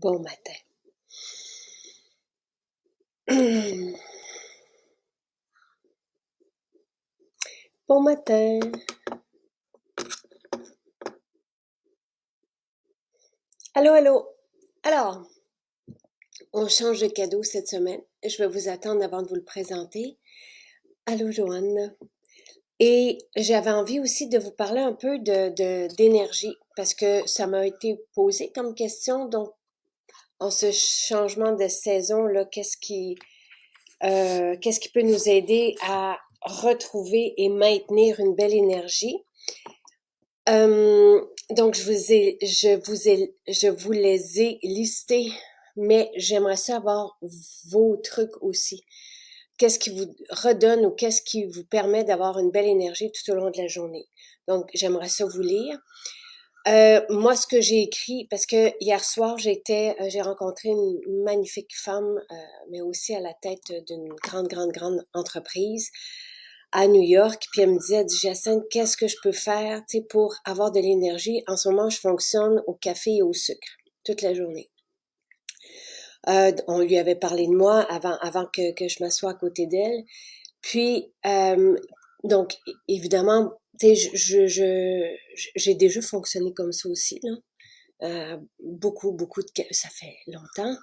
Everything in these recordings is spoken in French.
Bon matin. Bon matin. Allô, allô. Alors, on change de cadeau cette semaine. Je vais vous attendre avant de vous le présenter. Allô, Joanne. Et j'avais envie aussi de vous parler un peu d'énergie parce que ça m'a été posé comme question. Donc, en ce changement de saison, là, qu'est-ce qui peut nous aider à retrouver et maintenir une belle énergie? Donc je vous les ai listés, mais j'aimerais savoir vos trucs aussi. Qu'est-ce qui vous redonne ou qu'est-ce qui vous permet d'avoir une belle énergie tout au long de la journée? Donc, j'aimerais ça vous lire. Moi, ce que j'ai écrit, parce que hier soir, j'ai rencontré une magnifique femme, mais aussi à la tête d'une grande entreprise à New York, puis elle me disait, elle dit, Jacinthe, qu'est-ce que je peux faire, tu sais, pour avoir de l'énergie? En ce moment, je fonctionne au café et au sucre toute la journée. On lui avait parlé de moi avant que je m'assoie à côté d'elle. Puis, donc, évidemment, tu sais, j'ai déjà fonctionné comme ça aussi, là. Ça fait longtemps,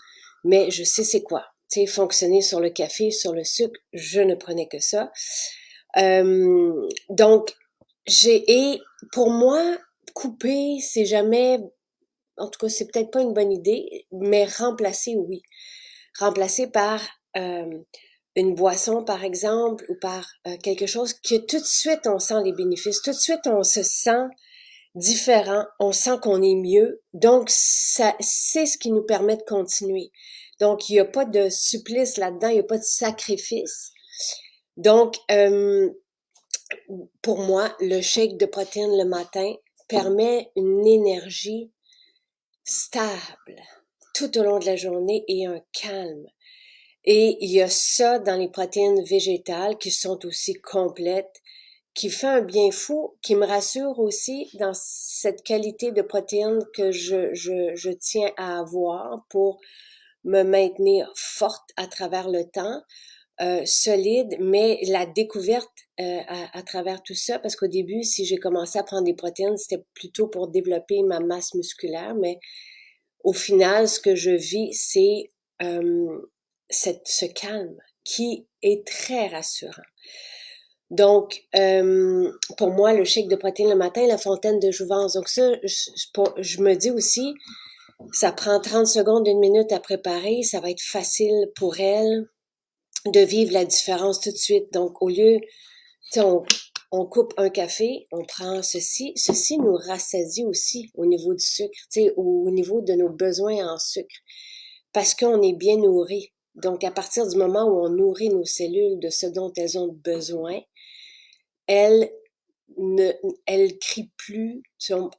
mais je sais c'est quoi. Tu sais, fonctionner sur le café, sur le sucre, je ne prenais que ça. Donc, et pour moi, couper, c'est jamais, en tout cas, c'est peut-être pas une bonne idée, mais remplacer, oui. Remplacer par une boisson, par exemple, ou par quelque chose que tout de suite, on sent les bénéfices. Tout de suite, on se sent différent, on sent qu'on est mieux. Donc, ça, c'est ce qui nous permet de continuer. Donc, il n'y a pas de supplice là-dedans, il n'y a pas de sacrifice. Donc, pour moi, le shake de protéines le matin permet une énergie stable tout au long de la journée et un calme. Et il y a ça dans les protéines végétales qui sont aussi complètes, qui fait un bien fou, qui me rassure aussi dans cette qualité de protéines que je tiens à avoir pour me maintenir forte à travers le temps, solide, mais la découverte à travers tout ça, parce qu'au début, si j'ai commencé à prendre des protéines, c'était plutôt pour développer ma masse musculaire, mais au final, ce que je vis, c'est ce calme qui est très rassurant. Donc, pour moi, le shake de protéines le matin, la fontaine de jouvence. Donc ça, je me dis aussi, ça prend 30 secondes, une minute à préparer, ça va être facile pour elle de vivre la différence tout de suite. Donc, au lieu, tu sais, on coupe un café, on prend ceci. Ceci nous rassasie aussi au niveau du sucre, tu sais, au niveau de nos besoins en sucre, parce qu'on est bien nourri. Donc, à partir du moment où on nourrit nos cellules de ce dont elles ont besoin, elles ne, elles crient plus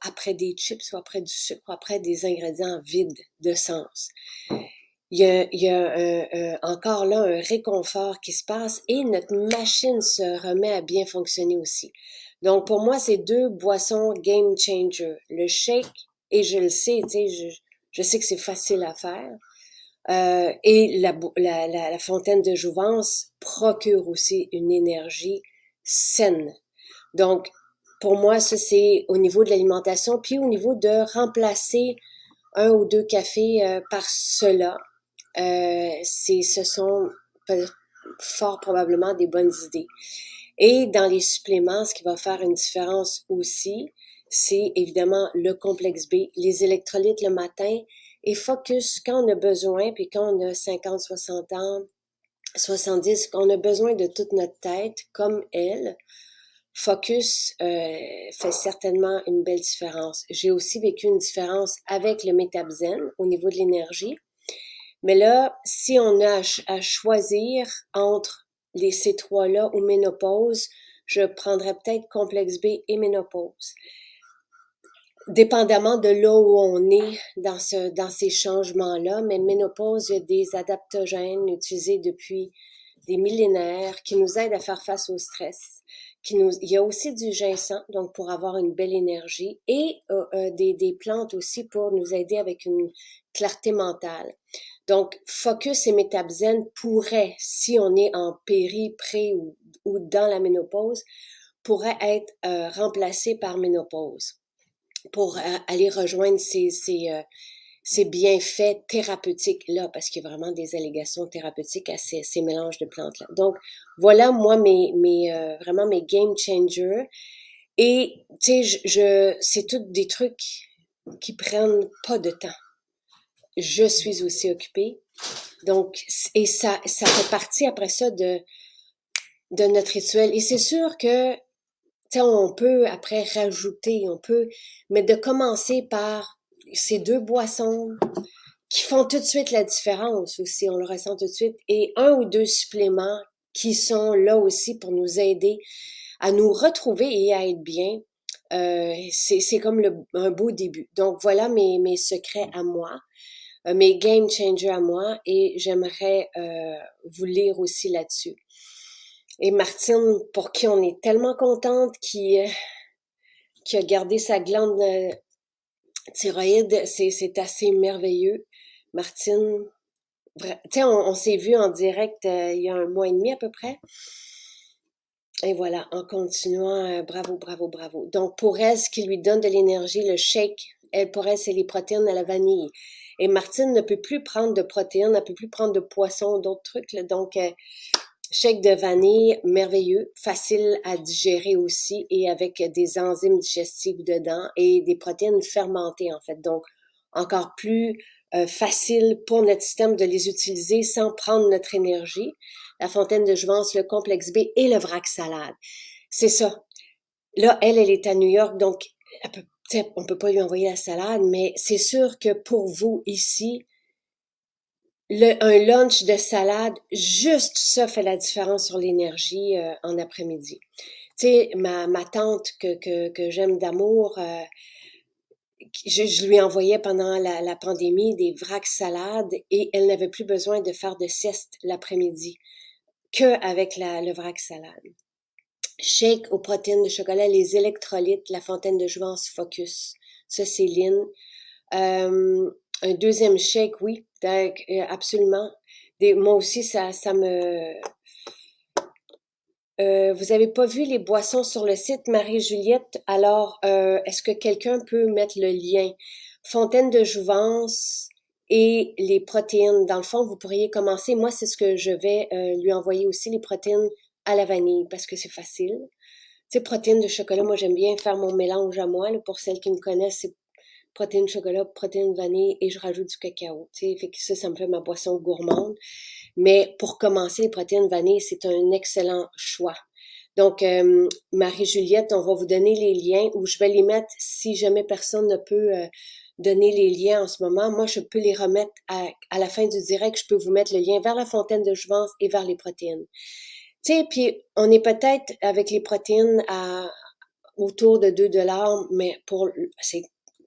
après des chips ou après du sucre ou après des ingrédients vides de sens. Il y a encore là un réconfort qui se passe et notre machine se remet à bien fonctionner aussi. Donc, pour moi, c'est deux boissons game changer. Le shake, et je le sais, tu sais, je sais que c'est facile à faire. Et la fontaine de jouvence procure aussi une énergie saine. Donc, pour moi, ça, c'est au niveau de l'alimentation, puis au niveau de remplacer un ou deux cafés par cela. Ce sont fort probablement des bonnes idées. Et dans les suppléments, ce qui va faire une différence aussi, c'est évidemment le complexe B, les électrolytes le matin et focus quand on a besoin, puis quand on a 50, 60 ans, 70, qu'on a besoin de toute notre tête, comme elle, focus fait certainement une belle différence. J'ai aussi vécu une différence avec le Métabzen au niveau de l'énergie. Mais là, si on a à choisir entre ces trois-là ou ménopause, je prendrais peut-être complexe B et ménopause. Dépendamment de là où on est dans ces changements-là, mais ménopause, il y a des adaptogènes utilisés depuis des millénaires qui nous aident à faire face au stress, il y a aussi du ginseng, donc pour avoir une belle énergie, et des plantes aussi pour nous aider avec une clarté mentale. Donc, Focus et Métabzen pourraient, si on est en péri, pré ou dans la ménopause, pourraient être remplacés par ménopause pour aller rejoindre ces bienfaits thérapeutiques-là, parce qu'il y a vraiment des allégations thérapeutiques à ces mélanges de plantes-là. Donc, voilà, moi, vraiment mes game changers. Et, tu sais, c'est tous des trucs qui prennent pas de temps. Je suis aussi occupée. Donc, et ça fait partie après ça de notre rituel. Et c'est sûr que, tu sais, on peut après rajouter, mais de commencer par ces deux boissons qui font tout de suite la différence aussi, on le ressent tout de suite, et un ou deux suppléments qui sont là aussi pour nous aider à nous retrouver et à être bien. C'est comme un beau début. Donc voilà mes secrets à moi, mes game changers à moi, et j'aimerais vous lire aussi là-dessus. Et Martine, pour qui on est tellement contente, qui a gardé sa glande thyroïde, c'est assez merveilleux. Martine, tu sais, on s'est vu en direct il y a 1 mois et demi à peu près. Et voilà, en continuant, bravo, bravo, bravo. Donc, pour elle, ce qui lui donne de l'énergie, le shake, elle, pour elle, c'est les protéines à la vanille. Et Martine ne peut plus prendre de protéines, elle ne peut plus prendre de poisson, d'autres trucs, là. Donc, shake de vanille, merveilleux, facile à digérer aussi, et avec des enzymes digestives dedans et des protéines fermentées, en fait. Donc, encore plus facile pour notre système de les utiliser sans prendre notre énergie. La fontaine de jouvence, le complexe B et le vrac salade. C'est ça. Là, elle est à New York, donc on peut pas lui envoyer la salade, mais c'est sûr que pour vous ici, un lunch de salade, juste ça fait la différence sur l'énergie en après-midi. Tu sais, ma tante que j'aime d'amour, je lui envoyais pendant la pandémie des vracs salades et elle n'avait plus besoin de faire de sieste l'après-midi qu'avec le vrac salade. Shake aux protéines de chocolat, les électrolytes, la fontaine de jouvence Focus. Ça, c'est Lynn. Un deuxième shake, oui, absolument. Moi aussi, ça me... vous avez pas vu les boissons sur le site Marie-Juliette? Alors, est-ce que quelqu'un peut mettre le lien? Fontaine de jouvence et les protéines. Dans le fond, vous pourriez commencer. Moi, c'est ce que je vais lui envoyer aussi, les protéines à la vanille, parce que c'est facile. Tu sais, protéines de chocolat, moi, j'aime bien faire mon mélange à moi. Là, pour celles qui me connaissent, c'est protéines chocolat, protéines vanille et je rajoute du cacao. Tu sais, fait que ça me fait ma boisson gourmande. Mais pour commencer, les protéines vanille, c'est un excellent choix. Donc, Marie-Juliette, on va vous donner les liens ou je vais les mettre si jamais personne ne peut donner les liens en ce moment. Moi, je peux les remettre à la fin du direct. Je peux vous mettre le lien vers la fontaine de jouvence et vers les protéines. Tu sais, puis on est peut-être avec les protéines autour de 2 $, mais pour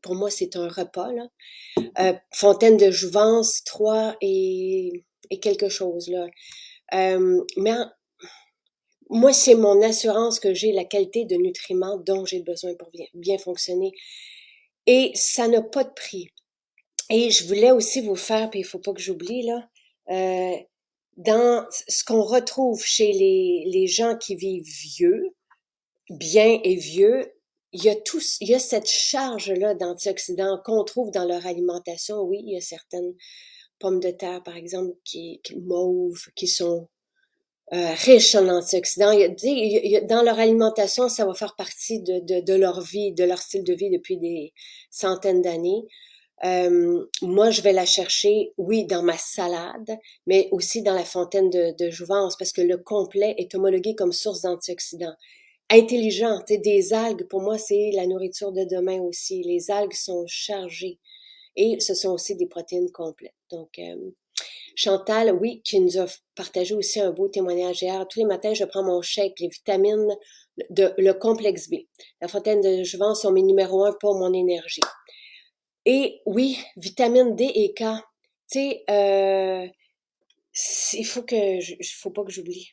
moi, c'est un repas, là. Fontaine de jouvence, 3 et quelque chose, là. Mais moi, c'est mon assurance que j'ai la qualité de nutriments dont j'ai besoin pour bien fonctionner. Et ça n'a pas de prix. Et je voulais aussi vous faire, puis il faut pas que j'oublie, là, dans ce qu'on retrouve chez les gens qui vivent vieux, bien et vieux, il y a cette charge-là d'antioxydants qu'on trouve dans leur alimentation. Oui, il y a certaines pommes de terre, par exemple, qui mauves, qui sont riches en antioxydants. Dans leur alimentation, ça va faire partie de leur vie, de leur style de vie depuis des centaines d'années. Moi, je vais la chercher, oui, dans ma salade, mais aussi dans la fontaine de jouvence, parce que le complet est homologué comme source d'antioxydants. Intelligent, tu sais, des algues, pour moi, c'est la nourriture de demain aussi. Les algues sont chargées et ce sont aussi des protéines complètes. Donc, Chantal, oui, qui nous a partagé aussi un beau témoignage hier. Tous les matins, je prends mon shake, les vitamines le complexe B. La fontaine de jouvence sont mes numéros 1 pour mon énergie. Et oui, vitamine D et K. Tu sais, il faut pas que j'oublie.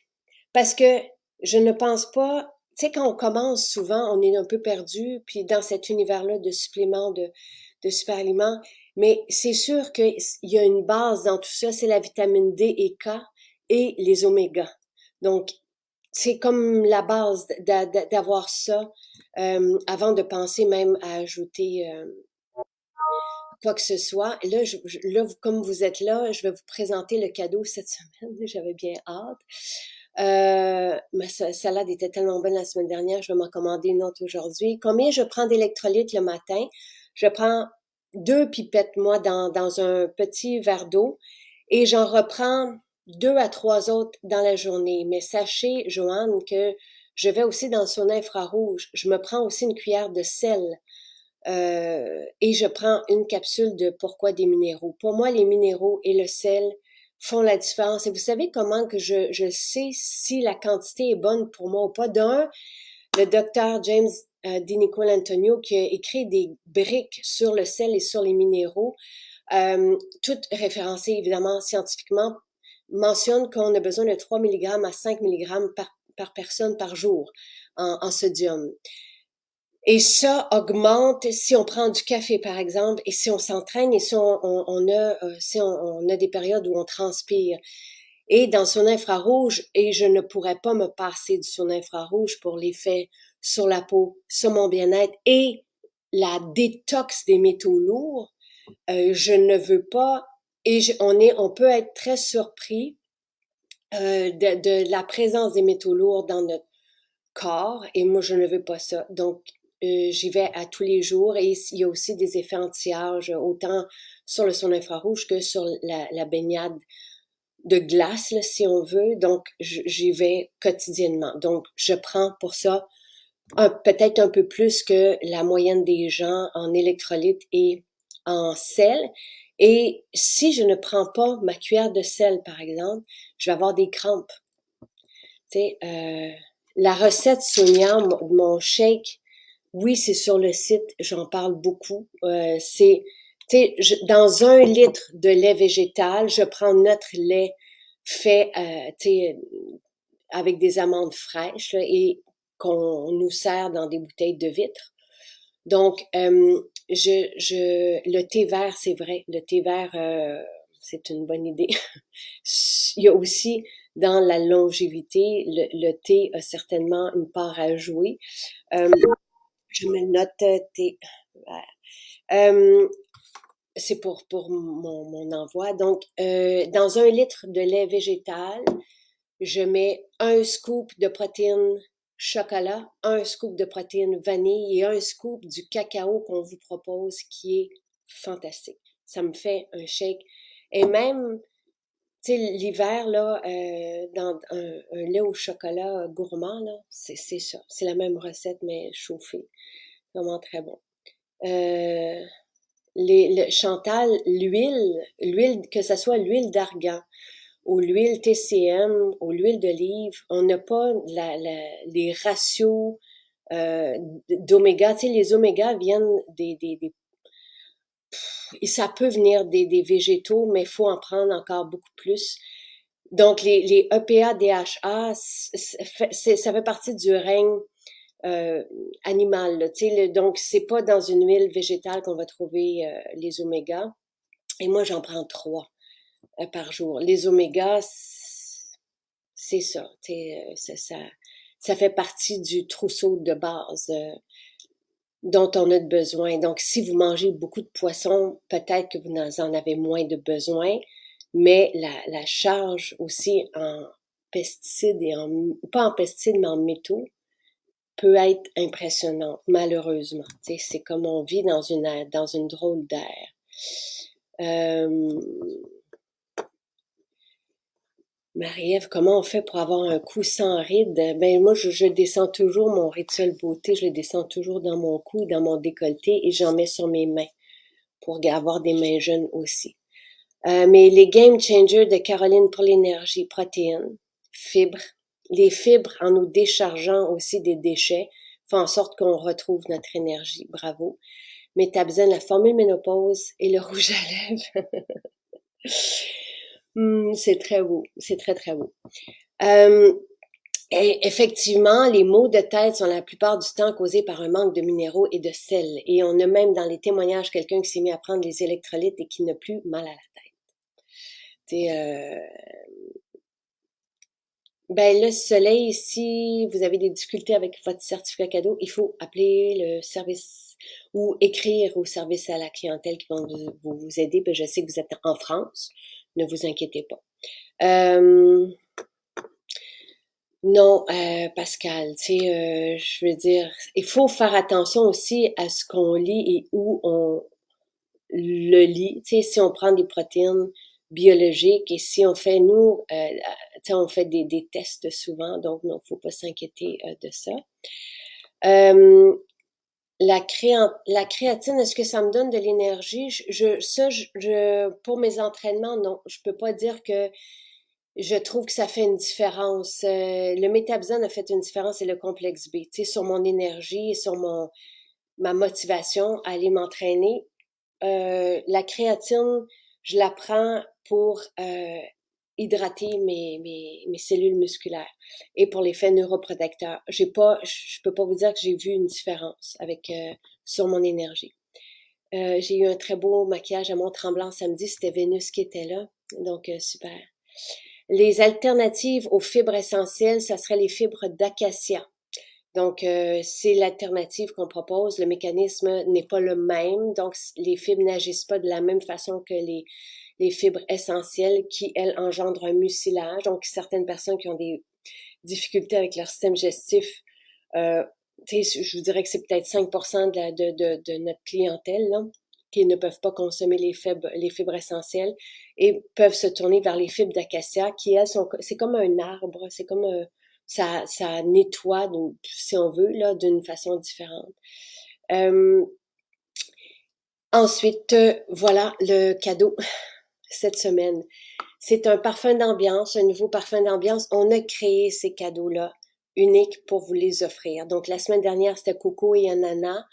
Parce que je ne pense pas sais, quand on commence, souvent, on est un peu perdu, puis dans cet univers-là de suppléments, de super aliments, mais c'est sûr qu'il y a une base dans tout ça, c'est la vitamine D et K et les omégas. Donc, c'est comme la base d'avoir ça avant de penser même à ajouter quoi que ce soit. Là, comme vous êtes là, je vais vous présenter le cadeau cette semaine. J'avais bien hâte. Ma salade était tellement bonne la semaine dernière, je vais m'en commander une autre aujourd'hui. Combien je prends d'électrolytes le matin? Je prends 2 pipettes, moi, dans un petit verre d'eau et j'en reprends 2 à 3 autres dans la journée. Mais sachez, Joanne, que je vais aussi dans le sauna infrarouge. Je me prends aussi une cuillère de sel et je prends une capsule de Pourquoi des minéraux. Pour moi, les minéraux et le sel font la différence. Et vous savez comment que je sais si la quantité est bonne pour moi ou pas? D'un, le docteur James Di Nicolo Antonio qui a écrit des briques sur le sel et sur les minéraux, toutes référencées évidemment scientifiquement, mentionne qu'on a besoin de 3 mg à 5 mg par personne par jour en sodium. Et ça augmente si on prend du café, par exemple, et si on s'entraîne et si on a des périodes où on transpire. Et dans le sauna infrarouge, et je ne pourrais pas me passer du sauna infrarouge pour l'effet sur la peau, sur mon bien-être et la détox des métaux lourds, je ne veux pas, et on peut être très surpris de la présence des métaux lourds dans notre corps, et moi je ne veux pas ça. Donc j'y vais à tous les jours et il y a aussi des effets anti-âge, autant sur le son infrarouge que sur la baignade de glace, là, si on veut. Donc j'y vais quotidiennement. Donc je prends pour ça peut-être un peu plus que la moyenne des gens en électrolytes et en sel. Et si je ne prends pas ma cuillère de sel, par exemple, je vais avoir des crampes. Tu sais, la recette Sonia, mon shake, oui, c'est sur le site, j'en parle beaucoup. C'est, tu sais, dans 1 litre de lait végétal, je prends notre lait fait, tu sais, avec des amandes fraîches là, et qu'on nous sert dans des bouteilles de vitre. Donc, le thé vert, c'est vrai, le thé vert, c'est une bonne idée. Il y a aussi dans la longévité, le thé a certainement une part à jouer. Je me note thé. Euh, c'est pour mon envoi. Donc, dans 1 litre de lait végétal, je mets 1 scoop de protéines chocolat, 1 scoop de protéines vanille et 1 scoop du cacao qu'on vous propose qui est fantastique. Ça me fait un shake. Et même, tu sais, l'hiver, là, dans un lait au chocolat gourmand, là, c'est ça. C'est la même recette, mais chauffée. Vraiment très bon. Chantal, l'huile, que ce soit l'huile d'argan ou l'huile TCM ou l'huile d'olive, on n'a pas les ratios d'oméga. Tu sais, les oméga viennent et ça peut venir des végétaux, mais il faut en prendre encore beaucoup plus. Donc, les EPA, DHA, ça fait partie du règne animal. Là, donc, c'est pas dans une huile végétale qu'on va trouver les oméga. Et moi, j'en prends 3 par jour. Les oméga, c'est ça, ça fait partie du trousseau de base dont on a besoin. Donc, si vous mangez beaucoup de poissons, peut-être que vous en avez moins de besoin, mais la charge aussi en pesticides et pas en pesticides, mais en métaux, peut être impressionnante, malheureusement. C'est comme on vit dans une drôle d'air. Marie-Ève, comment on fait pour avoir un cou sans rides? Ben moi, je descends toujours mon rituel beauté, je le descends toujours dans mon cou, dans mon décolleté et j'en mets sur mes mains pour avoir des mains jeunes aussi. Mais les game changers de Caroline pour l'énergie, protéines, fibres, les fibres en nous déchargeant aussi des déchets font en sorte qu'on retrouve notre énergie. Bravo. Métabzen, la formule ménopause et le rouge à lèvres. C'est très beau. C'est très, très beau. Et effectivement, les maux de tête sont la plupart du temps causés par un manque de minéraux et de sel. Et on a même dans les témoignages quelqu'un qui s'est mis à prendre les électrolytes et qui n'a plus mal à la tête. Ben le soleil, si vous avez des difficultés avec votre certificat cadeau, il faut appeler le service ou écrire au service à la clientèle qui vont vous aider. Ben, je sais que vous êtes en France, ne vous inquiétez pas. Non, Pascal, je veux dire, il faut faire attention aussi à ce qu'on lit et où on le lit. Tu sais, si on prend des protéines biologiques et si on fait, nous, on fait des tests souvent, donc non, faut pas s'inquiéter de ça. La créatine, est-ce que ça me donne de l'énergie? Pour mes entraînements, non. Je peux pas dire que je trouve que ça fait une différence. Le métabzone a fait une différence et le complexe B, tu sais, sur mon énergie et sur ma motivation à aller m'entraîner. La créatine, je la prends pour hydrater mes cellules musculaires et pour l'effet neuroprotecteur. Je peux pas vous dire que j'ai vu une différence avec sur mon énergie. J'ai eu un très beau maquillage à Mont-Tremblant samedi, c'était Vénus qui était là, donc super. Les alternatives aux fibres essentielles, ça serait les fibres d'acacia. Donc, c'est l'alternative qu'on propose. Le mécanisme n'est pas le même, donc les fibres n'agissent pas de la même façon que les fibres essentielles qui, elles, engendrent un mucilage. Donc, certaines personnes qui ont des difficultés avec leur système digestif, je vous dirais que c'est peut-être 5% de notre clientèle, là, qui ne peuvent pas consommer les fibres essentielles et peuvent se tourner vers les fibres d'acacia qui, elles, c'est comme un arbre, c'est comme ça nettoie, si on veut, là, d'une façon différente. Ensuite, voilà le cadeau cette semaine. C'est un parfum d'ambiance, un nouveau parfum d'ambiance. On a créé ces cadeaux-là uniques pour vous les offrir. Donc, la semaine dernière, c'était coco et ananas.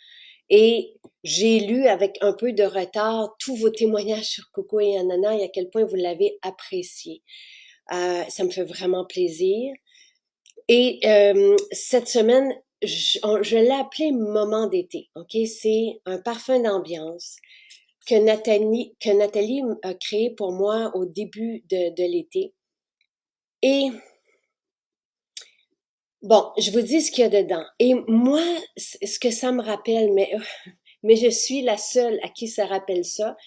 Et j'ai lu avec un peu de retard tous vos témoignages sur coco et ananas et à quel point vous l'avez apprécié. Ça me fait vraiment plaisir. Et cette semaine, je l'ai appelé moment d'été. Ok, c'est un parfum d'ambiance que Nathalie a créé pour moi au début de l'été. Et bon, je vous dis ce qu'il y a dedans. Et moi, ce que ça me rappelle, mais je suis la seule à qui ça rappelle ça,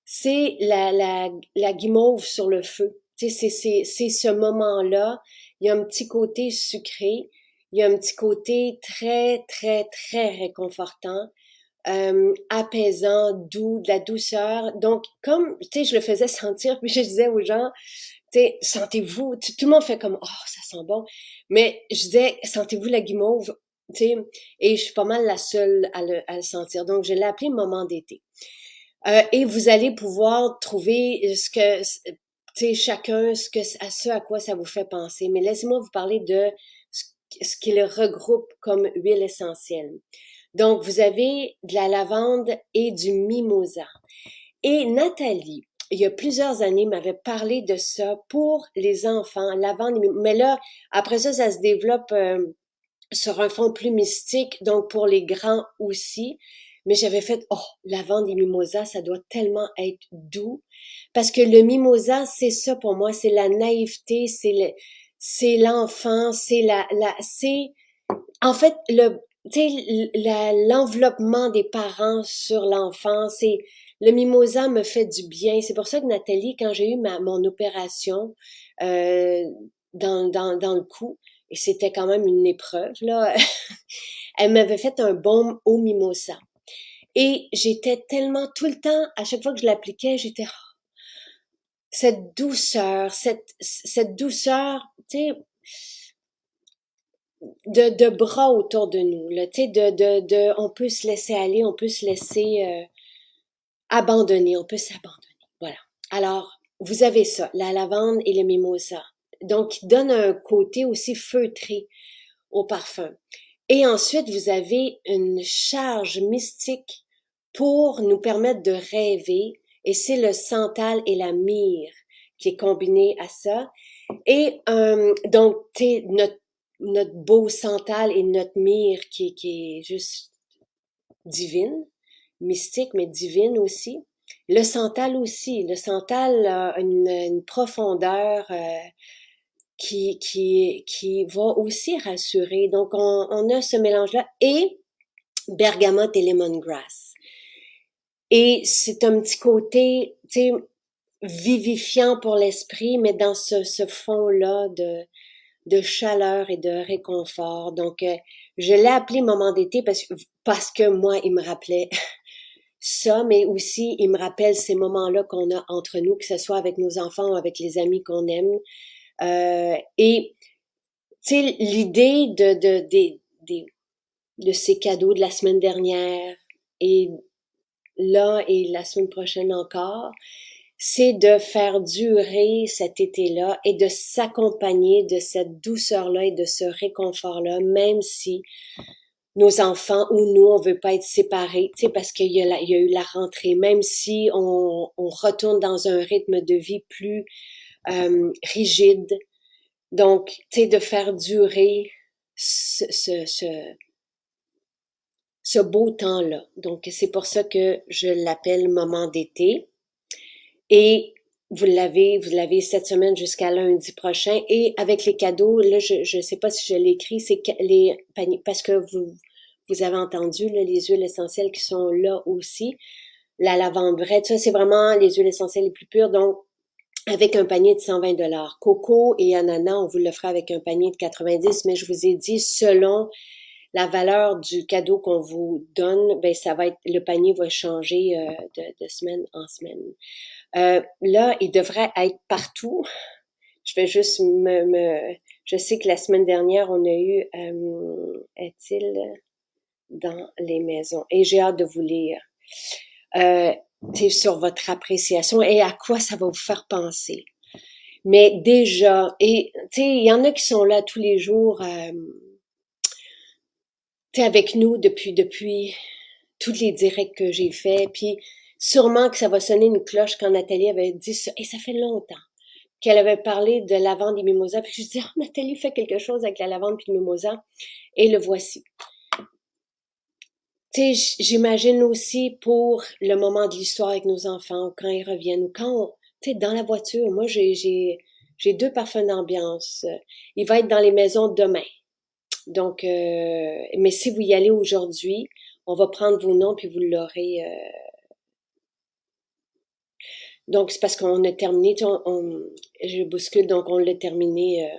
c'est la guimauve sur le feu. Tu sais, c'est ce moment-là. Il y a un petit côté sucré. Il y a un petit côté très, très, très réconfortant, apaisant, doux, de la douceur. Donc, comme, tu sais, je le faisais sentir, puis je disais aux gens, tu sais, sentez-vous, tout le monde fait comme, oh, ça sent bon. Mais je disais, sentez-vous la guimauve, tu sais, et je suis pas mal la seule à le sentir. Donc, je l'ai appelé moment d'été. Et vous allez pouvoir trouver tu sais, chacun, ce à quoi ça vous fait penser. Mais laissez-moi vous parler de ce qui le regroupe comme huile essentielle. Donc, vous avez de la lavande et du mimosa. Et Nathalie, il y a plusieurs années, m'avait parlé de ça pour les enfants, lavande, mais là, après ça, ça se développe sur un fond plus mystique, donc pour les grands aussi. Mais j'avais fait, oh, lavande et mimosa, ça doit tellement être doux. Parce que le mimosa, c'est ça pour moi, c'est la naïveté, c'est l'enfant, c'est, en fait, tu sais, l'enveloppement des parents sur l'enfant, le mimosa me fait du bien. C'est pour ça que Nathalie, quand j'ai eu mon opération dans le cou, et c'était quand même une épreuve, là, elle m'avait fait un baume au mimosa. Et j'étais tellement, tout le temps, à chaque fois que je l'appliquais, j'étais, oh, cette douceur, cette douceur, tu sais, de bras autour de nous, là, tu sais, on peut se laisser aller, on peut se laisser abandonner, on peut s'abandonner. Voilà. Alors, vous avez ça, la lavande et le mimosa. Donc, qui donne un côté aussi feutré au parfum. Et ensuite, vous avez une charge mystique pour nous permettre de rêver. Et c'est le santal et la myrrhe qui est combiné à ça. Et donc, notre notre beau santal et notre myrrhe qui est juste divine, mystique, mais divine aussi. Le santal aussi. Le santal a une profondeur qui va aussi rassurer. Donc, on a ce mélange-là. Et bergamote et lemongrass. Et c'est un petit côté, tu sais, vivifiant pour l'esprit, mais dans ce fond-là de chaleur et de réconfort. Donc, je l'ai appelé moment d'été parce que moi, il me rappelait ça, mais aussi, il me rappelle ces moments-là qu'on a entre nous, que ce soit avec nos enfants ou avec les amis qu'on aime. Et, tu sais, l'idée de ces cadeaux de la semaine dernière et là et la semaine prochaine encore, c'est de faire durer cet été-là et de s'accompagner de cette douceur-là et de ce réconfort-là, même si nos enfants ou nous, on veut pas être séparés, tu sais, parce il y a eu la rentrée, même si on retourne dans un rythme de vie plus rigide. Donc, tu sais, de faire durer ce beau temps-là. Donc, c'est pour ça que je l'appelle moment d'été. Et vous l'avez cette semaine jusqu'à lundi prochain. Et avec les cadeaux, là, je sais pas si je l'écris, c'est les paniers, parce que vous avez entendu, là, les huiles essentielles qui sont là aussi. La lavande vraie, ça, c'est vraiment les huiles essentielles les plus pures. Donc, avec un panier de 120 $. Coco et ananas, on vous le fera avec un panier de 90, mais je vous ai dit, selon la valeur du cadeau qu'on vous donne, ben ça va être, le panier va changer de semaine en semaine. Là, il devrait être partout. Je vais juste je sais que la semaine dernière, on a eu, est-il dans les maisons? Et j'ai hâte de vous lire. Sur votre appréciation et à quoi ça va vous faire penser. Mais déjà, et tu sais, il y en a qui sont là tous les jours, tu sais, avec nous depuis tous les directs que j'ai faits, puis sûrement que ça va sonner une cloche quand Nathalie avait dit ça, et ça fait longtemps qu'elle avait parlé de lavande et mimosa, puis je dis, oh, Nathalie fait quelque chose avec la lavande puis le mimosa, et le voici. Tu sais, j'imagine aussi pour le moment de l'histoire avec nos enfants, quand ils reviennent, ou quand, tu sais, dans la voiture, moi, j'ai deux parfums d'ambiance. Il va être dans les maisons demain. Donc, mais si vous y allez aujourd'hui, on va prendre vos noms puis vous l'aurez. Donc, c'est parce qu'on a terminé, je bouscule, donc on l'a terminé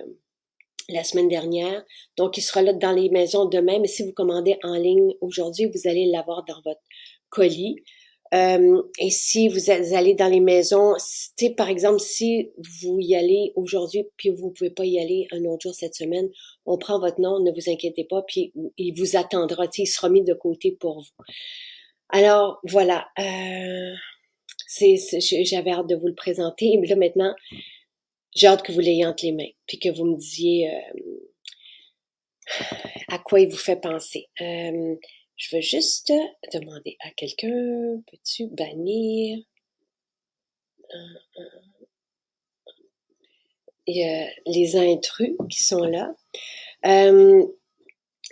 la semaine dernière. Donc, il sera là dans les maisons demain, mais si vous commandez en ligne aujourd'hui, vous allez l'avoir dans votre colis. Et si vous allez dans les maisons, tu sais, par exemple, si vous y allez aujourd'hui, puis vous pouvez pas y aller un autre jour cette semaine, on prend votre nom, ne vous inquiétez pas, puis il vous attendra, tu sais, il sera mis de côté pour vous. Alors, voilà, j'avais hâte de vous le présenter, et là, maintenant, j'ai hâte que vous l'ayez entre les mains, puis que vous me disiez à quoi il vous fait penser. Je veux juste demander à quelqu'un, peux-tu bannir les intrus qui sont là?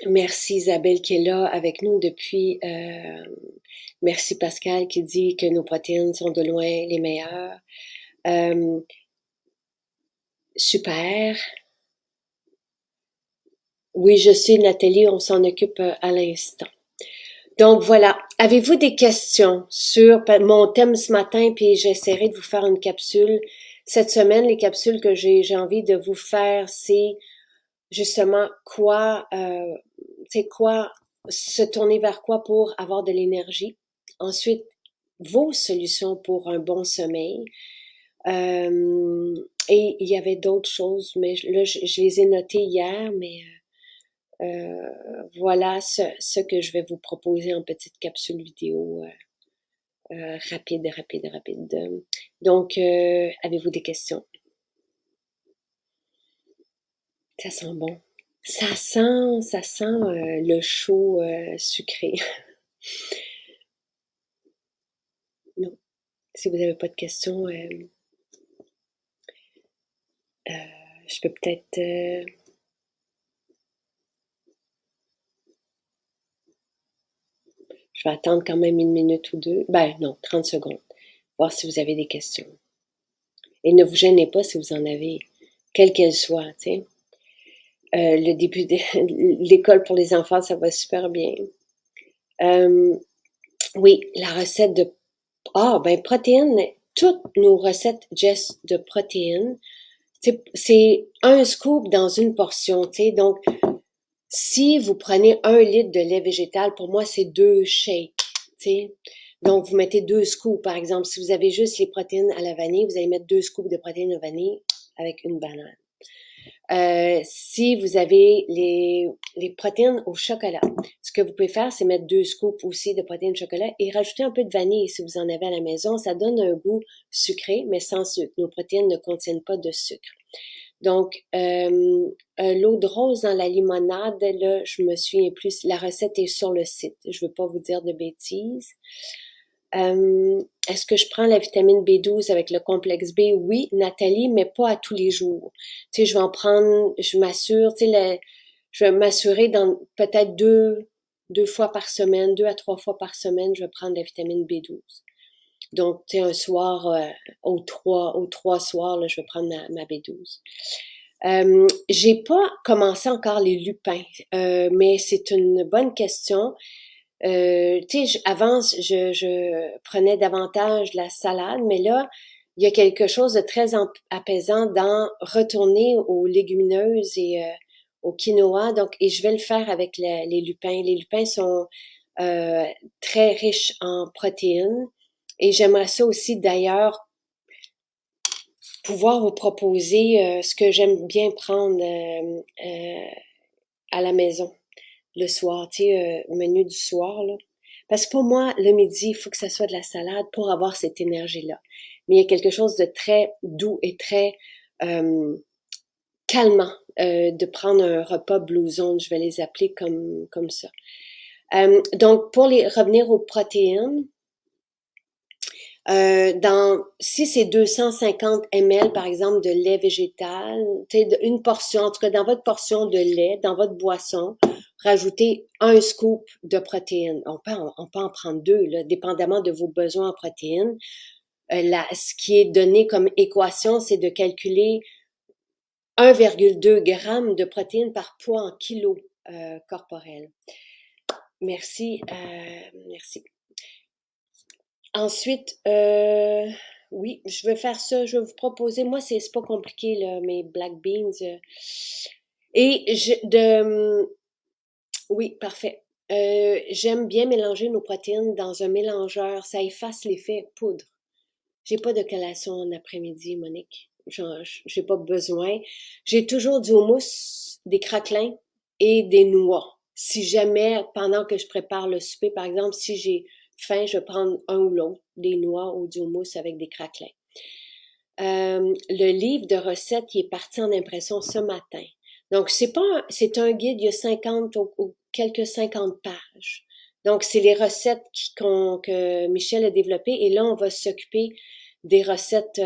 Merci Isabelle qui est là avec nous depuis. Merci Pascal qui dit que nos protéines sont de loin les meilleures. Super. Oui, je sais Nathalie, on s'en occupe à l'instant. Donc voilà, avez-vous des questions sur mon thème ce matin, puis j'essaierai de vous faire une capsule. Cette semaine, les capsules que j'ai envie de vous faire, c'est justement c'est quoi, se tourner vers quoi pour avoir de l'énergie. Ensuite, vos solutions pour un bon sommeil. Et il y avait d'autres choses, mais là, je les ai notées hier, mais voilà ce que je vais vous proposer en petite capsule vidéo rapide. Donc, avez-vous des questions? Ça sent bon. Ça sent le chaud sucré. Non. Si vous n'avez pas de questions, je peux peut-être vais attendre quand même 1 minute ou 2. Ben non, 30 secondes. Voir si vous avez des questions. Et ne vous gênez pas si vous en avez, quelle qu'elle soit, tu sais. Le début de l'école pour les enfants, ça va super bien. Oui, la recette de... protéines. Toutes nos recettes, Jess, de protéines, c'est un scoop dans une portion, tu sais. Donc, si vous prenez 1 litre de lait végétal, pour moi, c'est 2 shakes, tu sais. Donc, vous mettez 2 scoops, par exemple. Si vous avez juste les protéines à la vanille, vous allez mettre 2 scoops de protéines à vanille avec une banane. Si vous avez les protéines au chocolat, ce que vous pouvez faire, c'est mettre 2 scoops aussi de protéines au chocolat et rajouter un peu de vanille si vous en avez à la maison. Ça donne un goût sucré, mais sans sucre. Nos protéines ne contiennent pas de sucre. Donc, l'eau de rose dans la limonade, là, je me souviens plus. La recette est sur le site. Je veux pas vous dire de bêtises. Est-ce que je prends la vitamine B12 avec le complexe B? Oui, Nathalie, mais pas à tous les jours. Tu sais, je vais en prendre, je m'assure, tu sais, je vais m'assurer dans peut-être deux fois par semaine, 2 à 3 fois par semaine, je vais prendre la vitamine B12. Donc, tu sais, un soir, aux trois soirs, là, je vais prendre ma B12. J'ai pas commencé encore les lupins, mais c'est une bonne question. Tu sais, avant, je prenais davantage la salade, mais là, il y a quelque chose de très apaisant dans retourner aux légumineuses et au quinoa. Donc, et je vais le faire avec les lupins. Les lupins sont très riches en protéines. Et j'aimerais ça aussi, d'ailleurs, pouvoir vous proposer ce que j'aime bien prendre à la maison le soir, tu sais, menu du soir, là. Parce que pour moi, le midi, il faut que ça soit de la salade pour avoir cette énergie-là. Mais il y a quelque chose de très doux et très calmant de prendre un repas Blue Zone, je vais les appeler comme ça. Donc, pour revenir aux protéines, si c'est 250 ml, par exemple, de lait végétal, une portion, en tout cas dans votre portion de lait, dans votre boisson, rajoutez un scoop de protéines. On peut en prendre 2, là, dépendamment de vos besoins en protéines. Ce qui est donné comme équation, c'est de calculer 1,2 g de protéines par poids en kilos corporel. Merci, merci. Ensuite, oui, je vais faire ça. Je vais vous proposer. Moi, c'est pas compliqué là, mes black beans. Oui, parfait. J'aime bien mélanger nos protéines dans un mélangeur. Ça efface l'effet poudre. J'ai pas de collation en après-midi, Monique. J'ai pas besoin. J'ai toujours du houmous, des craquelins et des noix. Si jamais, pendant que je prépare le souper, par exemple, si j'ai faim, je vais prendre un ou l'autre, des noix ou du houmous avec des craquelins. Le livre de recettes qui est parti en impression ce matin. Donc, c'est un guide, il y a 50 ou quelques 50 pages. Donc, c'est les recettes que Michel a développées et là, on va s'occuper des recettes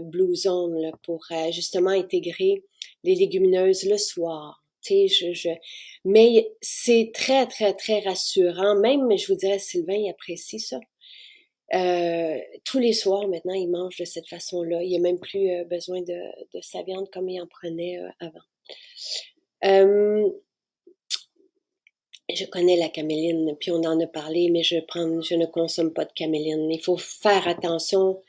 Blue Zone là, pour justement intégrer les légumineuses le soir. Tu sais, mais c'est très, très, très rassurant. Même, je vous dirais, Sylvain, il apprécie ça. Tous les soirs, maintenant, il mange de cette façon-là. Il n'y a même plus besoin de sa viande comme il en prenait avant. Je connais la caméline, puis on en a parlé, mais je ne consomme pas de caméline. Il faut faire attention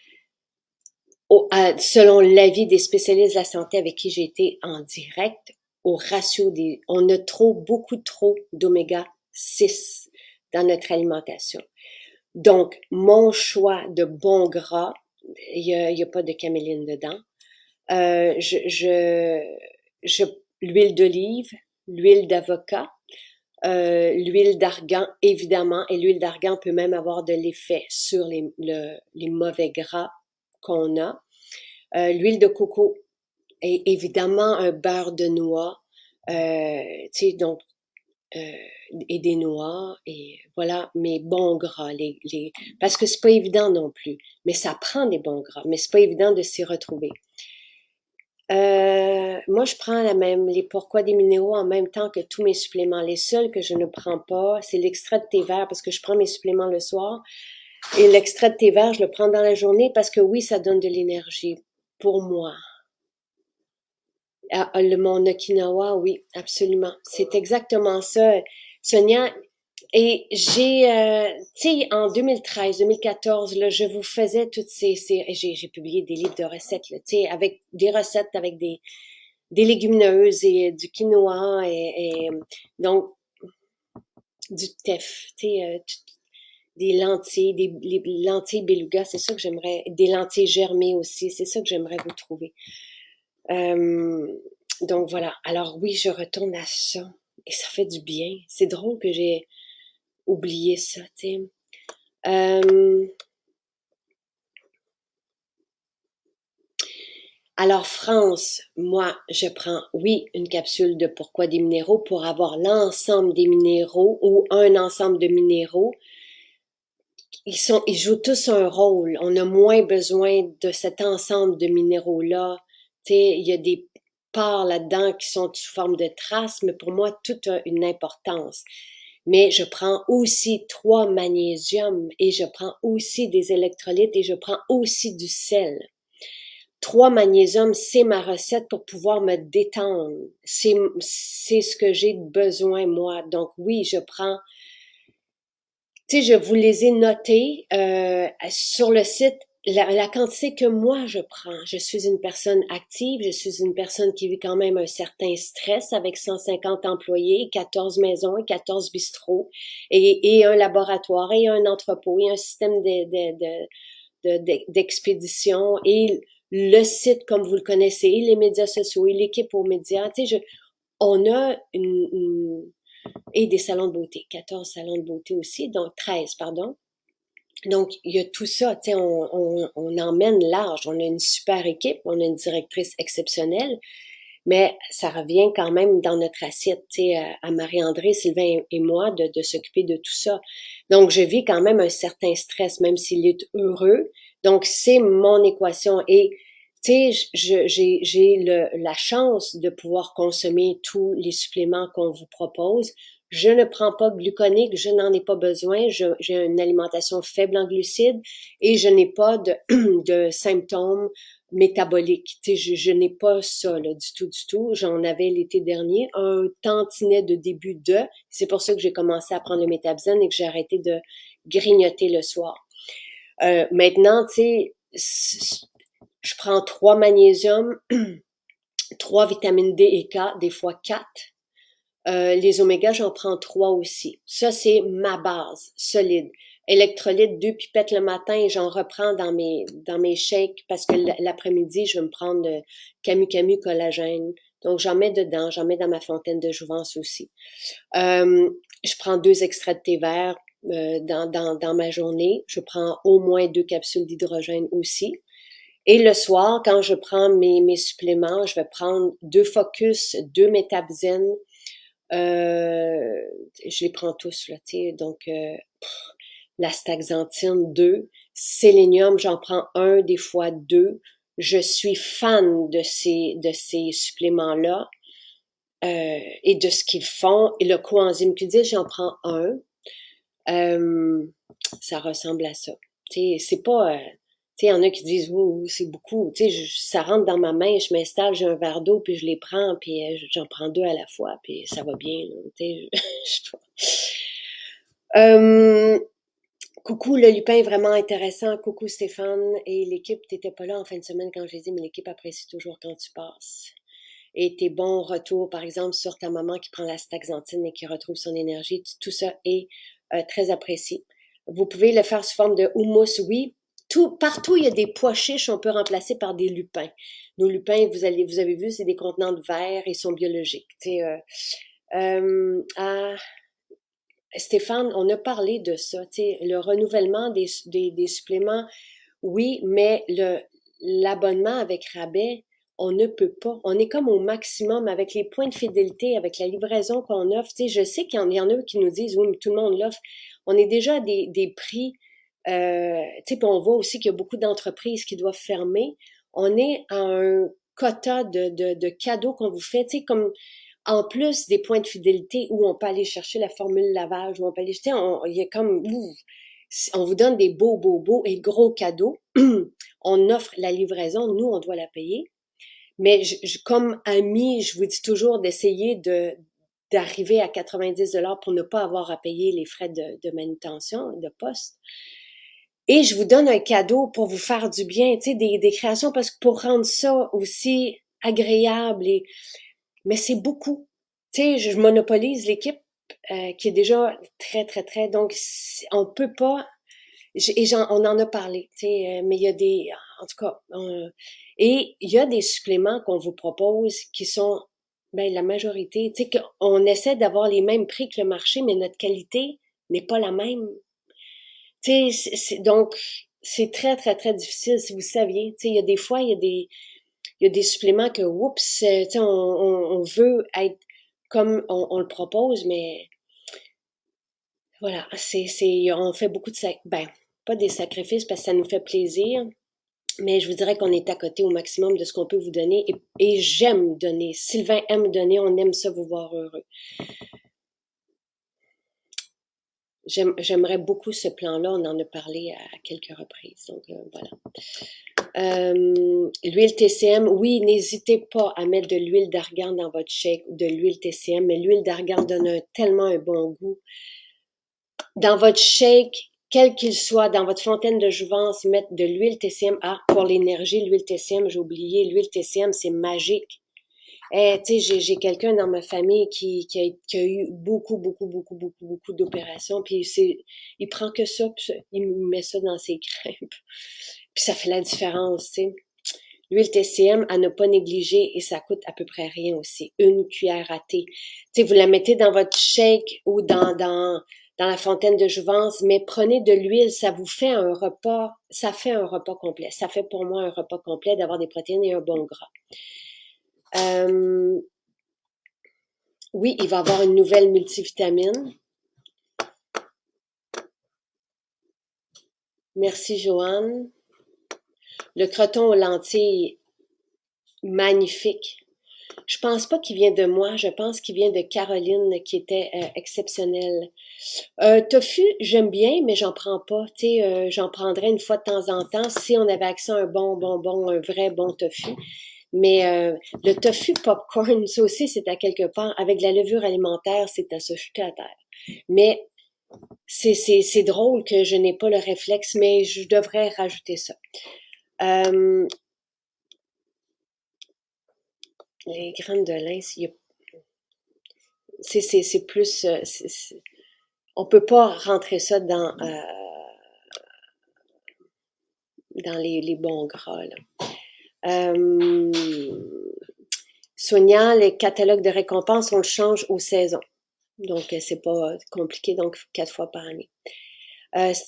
selon l'avis des spécialistes de la santé avec qui j'ai été en direct, au ratio on a beaucoup trop d'oméga 6 dans notre alimentation. Donc, mon choix de bon gras, il y a pas de caméline dedans. L'huile d'olive, l'huile d'avocat, l'huile d'argan, évidemment, et l'huile d'argan peut même avoir de l'effet sur les mauvais gras qu'on a. L'huile de coco et évidemment un beurre de noix, tu sais, donc et des noix et voilà, mes bons gras, parce que c'est pas évident non plus, mais ça prend des bons gras, mais c'est pas évident de s'y retrouver. Moi, je prends les pourquoi des minéraux en même temps que tous mes suppléments. Les seuls que je ne prends pas, c'est l'extrait de thé vert parce que je prends mes suppléments le soir. Et l'extrait de thé vert, je le prends dans la journée parce que oui, ça donne de l'énergie pour moi. Mon Okinawa, oui, absolument. C'est exactement ça. Sonia, et tu sais, en 2013, 2014, là, je vous faisais toutes j'ai publié des livres de recettes, là, tu sais, avec des recettes avec des légumineuses et du quinoa et donc du teff, tu sais, des lentilles, les lentilles beluga, c'est ça que j'aimerais, des lentilles germées aussi, c'est ça que j'aimerais vous trouver. Euh, donc voilà. Alors oui, je retourne à ça et ça fait du bien. C'est drôle que j'ai oublié ça, tu sais. Alors France, moi, je prends, oui, une capsule de pourquoi des minéraux pour avoir l'ensemble des minéraux ou un ensemble de minéraux. Ils jouent tous un rôle. On a moins besoin de cet ensemble de minéraux-là. Tu sais, il y a des parts là-dedans qui sont sous forme de traces, mais pour moi, tout a une importance. Mais je prends aussi 3 magnésiums et je prends aussi des électrolytes et je prends aussi du sel. 3 magnésiums, c'est ma recette pour pouvoir me détendre. C'est ce que j'ai besoin, moi. Donc oui, je prends, tu sais, je vous les ai notés sur le site, la quantité que moi je prends. Je suis une personne active, je suis une personne qui vit quand même un certain stress avec 150 employés, 14 maisons et 14 bistrots et un laboratoire et un entrepôt et un système d'expédition et le site comme vous le connaissez, et les médias sociaux et l'équipe aux médias. Tu sais, on a et des salons de beauté, 14 salons de beauté aussi, donc 13, pardon. Donc, il y a tout ça, tu sais, on emmène large, on a une super équipe, on a une directrice exceptionnelle, mais ça revient quand même dans notre assiette, tu sais, à Marie-André, Sylvain et moi, de s'occuper de tout ça. Donc, je vis quand même un certain stress, même s'il est heureux. Donc, c'est mon équation. Et, tu sais, j'ai la chance de pouvoir consommer tous les suppléments qu'on vous propose. Je ne prends pas gluconique, je n'en ai pas besoin. J'ai une alimentation faible en glucides et je n'ai pas de symptômes métabolique. Tu sais, je n'ai pas ça là, du tout, du tout. J'en avais l'été dernier, un tantinet de début de. C'est pour ça que j'ai commencé à prendre le Métabzen et que j'ai arrêté de grignoter le soir. Maintenant, tu sais, je prends 3 magnésiums, 3 vitamines D et K, des fois 4. Les omégas, j'en prends 3 aussi. Ça, c'est ma base, solide. Électrolyte, 2 pipettes le matin et j'en reprends dans mes shakes parce que l'après-midi, je vais me prendre Camu Camu collagène. Donc, j'en mets dedans, j'en mets dans ma fontaine de jouvence aussi. Je prends 2 extraits de thé vert dans ma journée. Je prends au moins 2 capsules d'hydrogène aussi. Et le soir, quand je prends mes suppléments, je vais prendre 2 Focus, 2 Métabzen, je les prends tous, là, tu sais, donc l'astaxanthine 2, sélénium, j'en prends un, des fois 2. Je suis fan de ces suppléments-là et de ce qu'ils font. Et le coenzyme Q10, j'en prends un. Ça ressemble à ça. Tu sais, c'est pas... tu sais, il y en a qui disent, oui, c'est beaucoup. Tu sais, ça rentre dans ma main, je m'installe, j'ai un verre d'eau, puis je les prends, puis j'en prends 2 à la fois, puis ça va bien. Là, tu sais, je sais pas. Coucou, le lupin est vraiment intéressant. Coucou Stéphane et l'équipe. T'étais pas là en fin de semaine quand j'ai dit, mais l'équipe apprécie toujours quand tu passes. Et tes bons retours, par exemple, sur ta maman qui prend la staxanthine et qui retrouve son énergie, tout ça est très apprécié. Vous pouvez le faire sous forme de houmous, oui. Partout, il y a des pois chiches, on peut remplacer par des lupins. Nos lupins, vous avez vu, c'est des contenants de verre, ils sont biologiques. Stéphane, on a parlé de ça, le renouvellement des suppléments, oui, mais l'abonnement avec rabais, on ne peut pas. On est comme au maximum avec les points de fidélité, avec la livraison qu'on offre. Je sais qu'il y en a qui nous disent, oui, mais tout le monde l'offre. On est déjà à des prix, puis on voit aussi qu'il y a beaucoup d'entreprises qui doivent fermer. On est à un quota de cadeaux qu'on vous fait, tu sais, comme en plus des points de fidélité où on peut aller chercher la formule lavage, où on peut aller jeter, il y a comme, on vous donne des beaux et gros cadeaux. On offre la livraison, nous, on doit la payer. Mais comme ami, je vous dis toujours d'essayer d'arriver à 90 $ pour ne pas avoir à payer les frais de manutention, de poste. Et je vous donne un cadeau pour vous faire du bien, tu sais, des créations, parce que pour rendre ça aussi agréable, mais c'est beaucoup. Tu sais, je monopolise l'équipe qui est déjà très, donc on peut pas, on en a parlé, tu sais, mais il y a en tout cas, et il y a des suppléments qu'on vous propose qui sont, ben, la majorité, tu sais, qu'on essaie d'avoir les mêmes prix que le marché, mais notre qualité n'est pas la même. Tu sais, donc, c'est très difficile, si vous saviez. Tu sais, il y a des fois, il y a des suppléments que, oups, tu sais, on veut être comme on le propose, mais voilà, on fait beaucoup ben, pas des sacrifices parce que ça nous fait plaisir, mais je vous dirais qu'on est à côté au maximum de ce qu'on peut vous donner et j'aime donner. Sylvain aime donner, on aime ça vous voir heureux. J'aimerais beaucoup ce plan-là, on en a parlé à quelques reprises, donc voilà. L'huile TCM, oui, n'hésitez pas à mettre de l'huile d'argan dans votre shake ou de l'huile TCM, mais l'huile d'argan donne tellement un bon goût. Dans votre shake, quel qu'il soit, dans votre fontaine de jouvence, mettre de l'huile TCM. Ah, pour l'énergie, l'huile TCM, j'ai oublié, l'huile TCM, c'est magique. Tu sais, j'ai quelqu'un dans ma famille qui a eu beaucoup d'opérations, puis il prend que ça, puis il met ça dans ses crêpes. Puis ça fait la différence, tu sais. L'huile TCM, à ne pas négliger, et ça coûte à peu près rien aussi. Une cuillère à thé. Tu sais, vous la mettez dans votre shake ou dans la fontaine de jouvence, mais prenez de l'huile, ça vous fait un repas, ça fait un repas complet. Ça fait pour moi un repas complet d'avoir des protéines et un bon gras. Oui, il va y avoir une nouvelle multivitamine. Merci, Joanne. Le croton aux lentilles, magnifique. Je pense pas qu'il vient de moi, je pense qu'il vient de Caroline qui était exceptionnelle. Tofu, j'aime bien, mais j'en prends pas. Tu sais, j'en prendrais une fois de temps en temps si on avait accès à un un vrai bon tofu. Mais le tofu popcorn, ça aussi, c'est à quelque part. Avec de la levure alimentaire, c'est à se jeter à terre. Mais c'est drôle que je n'ai pas le réflexe, mais je devrais rajouter ça. Les graines de lin, c'est plus... on peut pas rentrer ça dans les bons gras, là. Sonia, les catalogues de récompenses, on le change aux saisons. Donc, c'est pas compliqué, donc 4 fois par année.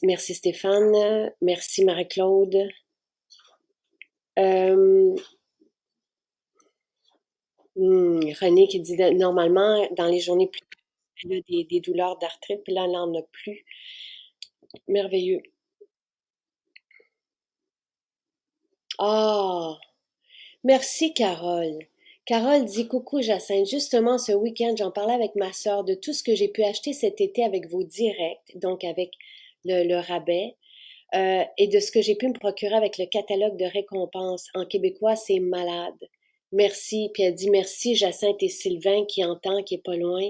Merci Stéphane. Merci Marie-Claude. René qui dit normalement, dans les journées plus elle a des douleurs d'arthrite, puis là, elle n'en a plus. Merveilleux. Ah! Merci Carole. Carole dit coucou Jacinthe. Justement, ce week-end, j'en parlais avec ma sœur de tout ce que j'ai pu acheter cet été avec vos directs, donc avec le rabais, et de ce que j'ai pu me procurer avec le catalogue de récompenses. En québécois, c'est malade. Merci. Puis elle dit merci Jacinthe et Sylvain qui entend, qui est pas loin.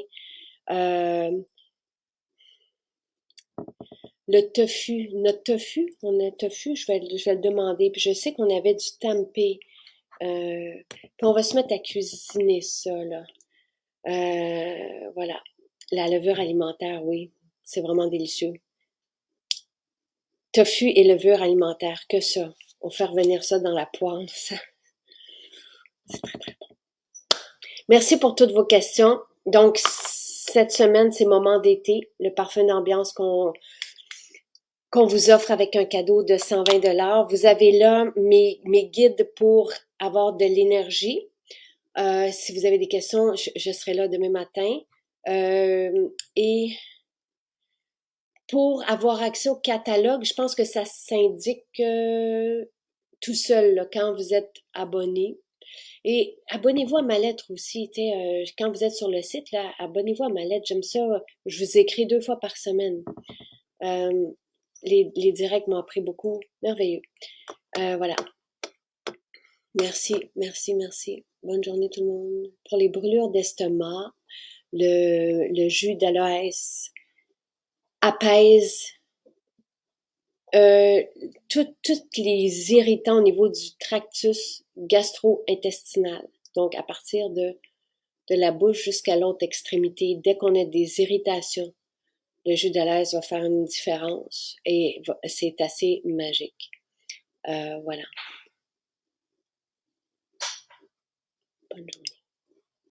Le tofu, notre tofu, on a tofu, je vais le demander. Puis je sais qu'on avait du tempeh. Puis on va se mettre à cuisiner ça, là. Voilà. La levure alimentaire, oui. C'est vraiment délicieux. Tofu et levure alimentaire, que ça. On fait revenir ça dans la poêle. C'est très bon. Merci pour toutes vos questions. Donc, cette semaine, c'est moment d'été. Le parfum d'ambiance qu'on vous offre avec un cadeau de 120 $. Vous avez là mes guides pour avoir de l'énergie. Si vous avez des questions, je serai là demain matin. Et pour avoir accès au catalogue, je pense que ça s'indique tout seul là, quand vous êtes abonné. Et abonnez-vous à ma lettre aussi. Quand vous êtes sur le site, là, abonnez-vous à ma lettre. J'aime ça. Je vous écris 2 fois par semaine. Euh, les directs m'ont appris beaucoup. Merveilleux. Voilà. Merci, merci, merci. Bonne journée tout le monde. Pour les brûlures d'estomac, le jus d'aloès apaise tous les irritants au niveau du tractus gastro-intestinal. Donc, à partir de la bouche jusqu'à l'autre extrémité, dès qu'on a des irritations, le jus d'aloès va faire une différence et c'est assez magique. Voilà. Bonne journée.